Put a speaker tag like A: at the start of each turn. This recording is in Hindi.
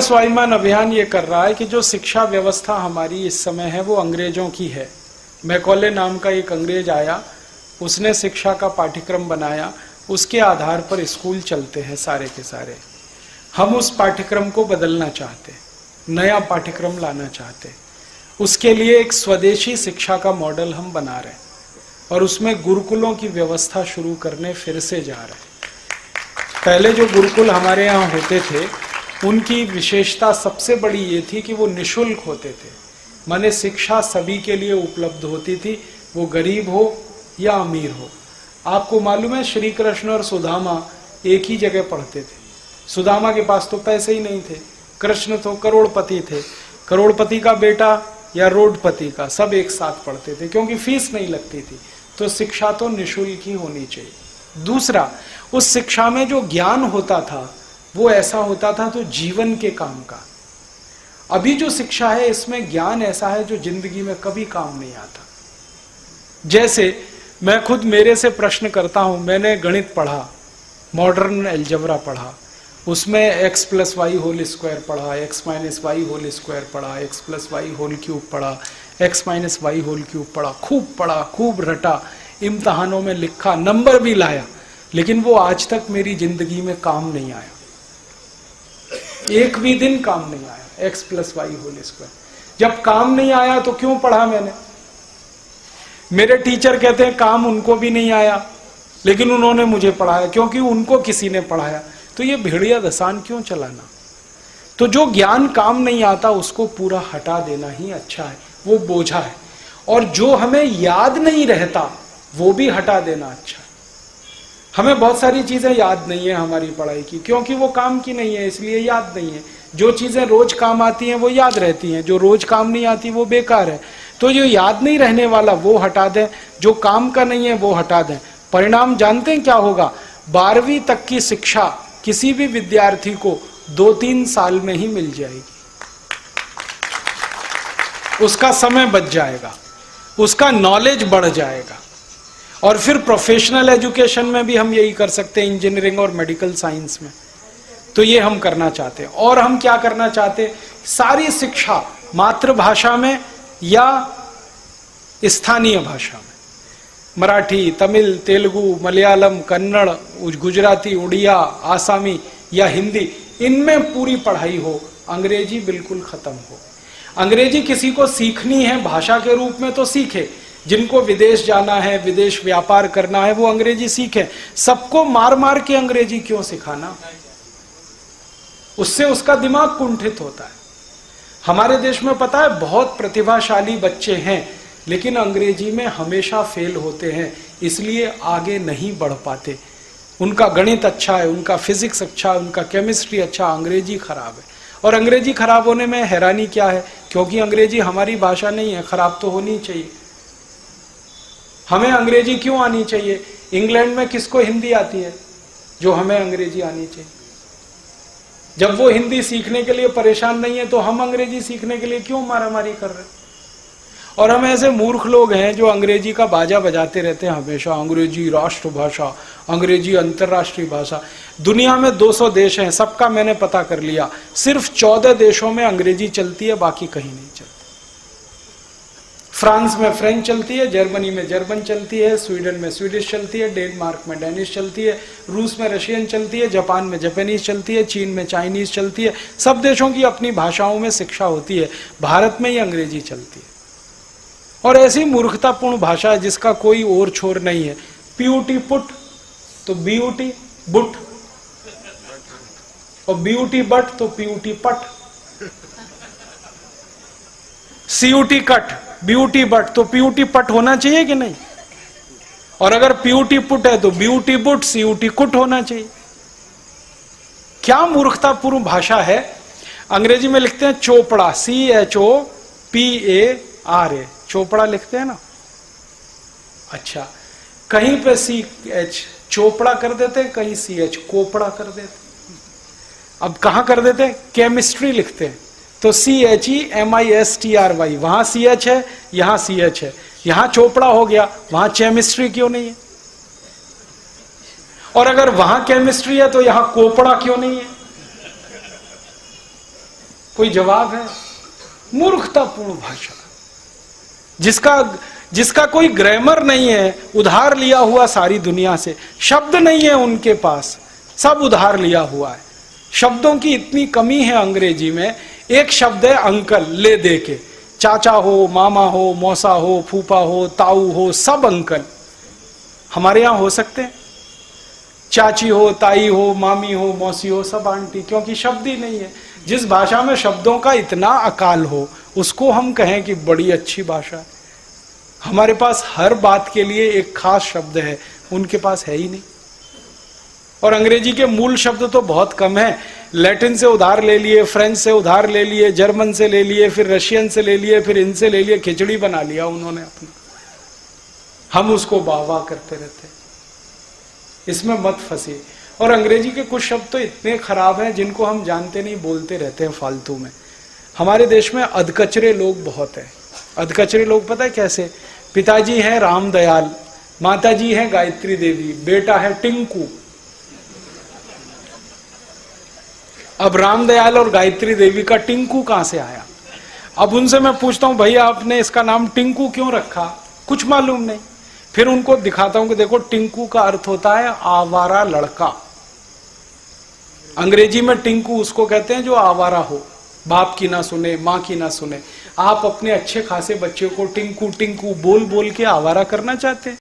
A: स्वाभिमान अभियान ये कर रहा है कि जो शिक्षा व्यवस्था हमारी इस समय है वो अंग्रेजों की है। मैकॉले नाम का एक अंग्रेज आया, उसने शिक्षा का पाठ्यक्रम बनाया, उसके आधार पर स्कूल चलते हैं सारे के सारे। हम उस पाठ्यक्रम को बदलना चाहते, नया पाठ्यक्रम लाना चाहते। उसके लिए एक स्वदेशी शिक्षा का मॉडल हम बना रहे हैं और उसमें गुरुकुलों की व्यवस्था शुरू करने फिर से जा रहे हैं। पहले जो गुरुकुल हमारे यहाँ होते थे उनकी विशेषता सबसे बड़ी ये थी कि वो निशुल्क होते थे, माने शिक्षा सभी के लिए उपलब्ध होती थी, वो गरीब हो या अमीर हो। आपको मालूम है श्री कृष्ण और सुदामा एक ही जगह पढ़ते थे। सुदामा के पास तो पैसे ही नहीं थे, कृष्ण तो करोड़पति थे, करोड़पति का बेटा या रोडपति का, सब एक साथ पढ़ते थे क्योंकि फीस नहीं लगती थी। तो शिक्षा तो निशुल्क ही होनी चाहिए। दूसरा, उस शिक्षा में जो ज्ञान होता था वो ऐसा होता था तो जीवन के काम का। अभी जो शिक्षा है इसमें ज्ञान ऐसा है जो जिंदगी में कभी काम नहीं आता। जैसे मैं खुद मेरे से प्रश्न करता हूं, मैंने गणित पढ़ा, मॉडर्न अलजेब्रा पढ़ा, उसमें x + y होल स्क्वायर पढ़ा, x - y होल स्क्वायर पढ़ा, x + y होल क्यूब पढ़ा, x - y होल क्यूब पढ़ा, खूब रटा, इम्तहानों में लिखा, नंबर भी लाया, लेकिन वो आज तक मेरी जिंदगी में काम नहीं आया। एक भी दिन काम नहीं आया x + y होल स्क्वायर। जब काम नहीं आया तो क्यों पढ़ा मैंने? मेरे टीचर कहते हैं काम उनको भी नहीं आया लेकिन उन्होंने मुझे पढ़ाया क्योंकि उनको किसी ने पढ़ाया। तो ये भेड़िया दसान क्यों चलाना? तो जो ज्ञान काम नहीं आता उसको पूरा हटा देना ही अच्छा है, वो बोझा है। और जो हमें याद नहीं रहता वो भी हटा देना अच्छा है। हमें बहुत सारी चीजें याद नहीं है हमारी पढ़ाई की, क्योंकि वो काम की नहीं है इसलिए याद नहीं है। जो चीजें रोज काम आती हैं वो याद रहती हैं, जो रोज काम नहीं आती वो बेकार है। तो जो याद नहीं रहने वाला वो हटा दें, जो काम का नहीं है वो हटा दें। परिणाम जानते हैं क्या होगा? 12वीं तक की शिक्षा किसी भी विद्यार्थी को 2-3 साल में ही मिल जाएगी। उसका समय बच जाएगा, उसका नॉलेज बढ़ जाएगा। और फिर प्रोफेशनल एजुकेशन में भी हम यही कर सकते हैं, इंजीनियरिंग और मेडिकल साइंस में। तो ये हम करना चाहते हैं। और हम क्या करना चाहते हैं? सारी शिक्षा मातृभाषा में या स्थानीय भाषा में, मराठी, तमिल, तेलुगु, मलयालम, कन्नड़, गुजराती, उड़िया, आसामी या हिंदी, इनमें पूरी पढ़ाई हो। अंग्रेजी बिल्कुल खत्म हो। अंग्रेजी किसी को सीखनी है भाषा के रूप में तो सीखे, जिनको विदेश जाना है, विदेश व्यापार करना है, वो अंग्रेजी सीखे। सबको मार मार के अंग्रेजी क्यों सिखाना? उससे उसका दिमाग कुंठित होता है। हमारे देश में पता है बहुत प्रतिभाशाली बच्चे हैं लेकिन अंग्रेजी में हमेशा फेल होते हैं, इसलिए आगे नहीं बढ़ पाते। उनका गणित अच्छा है, उनका फिजिक्स अच्छा है, उनका केमिस्ट्री अच्छा, अंग्रेजी खराब है। और अंग्रेजी खराब होने में हैरानी क्या है? क्योंकि अंग्रेजी हमारी भाषा नहीं है, खराब तो होनी चाहिए। हमें अंग्रेजी क्यों आनी चाहिए? इंग्लैंड में किसको हिंदी आती है जो हमें अंग्रेजी आनी चाहिए? जब वो हिंदी सीखने के लिए परेशान नहीं है तो हम अंग्रेजी सीखने के लिए क्यों मारामारी कर रहे हैं? और हम ऐसे मूर्ख लोग हैं जो अंग्रेजी का बाजा बजाते रहते हैं हमेशा, अंग्रेजी राष्ट्रभाषा, अंग्रेजी अंतर्राष्ट्रीय भाषा। दुनिया में 200 देश हैं, सबका मैंने पता कर लिया, सिर्फ 14 देशों में अंग्रेजी चलती है, बाकी कहीं नहीं चलती। फ्रांस में फ्रेंच चलती है, जर्मनी में जर्मन चलती है, स्वीडन में स्वीडिश चलती है, डेनमार्क में डेनिश चलती है, रूस में रशियन चलती है, जापान में जापानीज चलती है, चीन में चाइनीज चलती है। सब देशों की अपनी भाषाओं में शिक्षा होती है, भारत में ही अंग्रेजी चलती है। और ऐसी मूर्खतापूर्ण भाषा है जिसका कोई और छोर नहीं है। पीयूटी पुट तो बीयूटी बुट, और बीयूटी बट तो पीयूटी पट, सीयूटी कट ब्यूटी बट तो पीयूटी पट होना चाहिए कि नहीं? और अगर पीयूटी पुट है तो ब्यूटी बुट, सीयूटी कुट होना चाहिए। क्या मूर्खतापूर्ण भाषा है। अंग्रेजी में लिखते हैं चोपड़ा, CHOPARA, चोपड़ा लिखते हैं ना। अच्छा, कहीं पे CH चोपड़ा कर देते, कहीं CH कोपड़ा कर देते। अब कहां कर देते? केमिस्ट्री लिखते हैं तो CHEMISTRY, वहां CH है, यहां CH है, यहां चोपड़ा हो गया, वहां केमिस्ट्री क्यों नहीं है? और अगर वहां केमिस्ट्री है तो यहां कोपड़ा क्यों नहीं है? कोई जवाब है? मूर्खतापूर्ण भाषा, जिसका कोई ग्रामर नहीं है, उधार लिया हुआ सारी दुनिया से, शब्द नहीं है उनके पास, सब उधार लिया हुआ है। शब्दों की इतनी कमी है अंग्रेजी में। एक शब्द है अंकल, ले दे के, चाचा हो, मामा हो, मौसा हो, फूफा हो, ताऊ हो, सब अंकल। हमारे यहां हो सकते हैं? चाची हो, ताई हो, मामी हो, मौसी हो, सब आंटी, क्योंकि शब्द ही नहीं है। जिस भाषा में शब्दों का इतना अकाल हो, उसको हम कहें कि बड़ी अच्छी भाषा है। हमारे पास हर बात के लिए एक खास शब्द है, उनके पास है ही नहीं। और अंग्रेजी के मूल शब्द तो बहुत कम है। लैटिन से उधार ले लिए, फ्रेंच से उधार ले लिए, जर्मन से ले लिए, फिर रशियन से ले लिए, फिर इनसे ले लिए, खिचड़ी बना लिया उन्होंने अपना। हम उसको वाह वाह करते रहते। इसमें मत फंसिए। और अंग्रेजी के कुछ शब्द तो इतने खराब हैं जिनको हम जानते नहीं, बोलते रहते हैं फालतू में। हमारे देश में अधकचरे लोग बहुत हैं। अधकचरे लोग पता है कैसे? पिताजी हैं रामदयाल, माताजी हैं गायत्री देवी, बेटा है टिंकू। अब रामदयाल और गायत्री देवी का टिंकू कहां से आया? अब उनसे मैं पूछता हूं, भैया आपने इसका नाम टिंकू क्यों रखा? कुछ मालूम नहीं। फिर उनको दिखाता हूं कि देखो, टिंकू का अर्थ होता है आवारा लड़का। अंग्रेजी में टिंकू उसको कहते हैं जो आवारा हो, बाप की ना सुने, माँ की ना सुने। आप अपने अच्छे खासे बच्चे को टिंकू टिंकू बोल बोल के आवारा करना चाहते हैं?